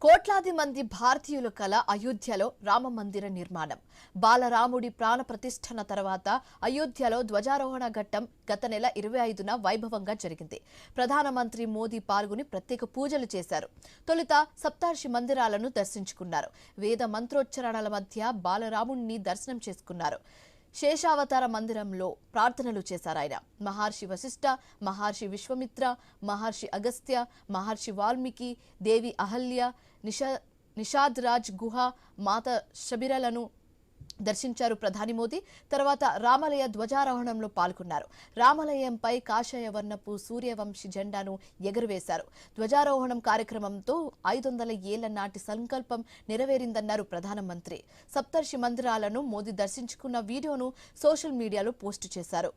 కోట్లాది మంది భారతీయుల కల అయోధ్యలో రామ మందిర నిర్మాణం. బాలరాముడి ప్రాణ ప్రతిష్ఠన తర్వాత అయోధ్యలో ధ్వజారోహణ ఘట్టం గత నెల 25న వైభవంగా జరిగింది. ప్రధానమంత్రి మోదీ పాల్గొని ప్రత్యేక పూజలు చేశారు. తొలుత సప్తర్షి మందిరాలను దర్శించుకున్నారు. వేద మంత్రోచ్చరణల మధ్య బాలరాముడిని దర్శనం చేసుకున్నారు. శేషావతార మందిరంలో ప్రార్థనలు చేశారు ఆయన. మహర్షి వశిష్ఠ, మహర్షి విశ్వామిత్ర, మహర్షి అగస్త్య, మహర్షి వాల్మీకి, దేవి అహల్య, నిషాద్ గుహ, మాత శబిరలను దర్శించారు ప్రధాని మోదీ. తర్వాత రామాలయ ధ్వజారోహణంలో పాల్గొన్నారు. రామాలయంపై కాషాయ వర్ణపు సూర్యవంశీ జెండాను ఎగురవేశారు. ధ్వజారోహణం కార్యక్రమంతో 500 ఏళ్ల నాటి సంకల్పం నెరవేరిందన్నారు ప్రధానమంత్రి. సప్తర్షి మందిరాలను మోదీ దర్శించుకున్న వీడియోను సోషల్ మీడియాలో పోస్టు చేశారు.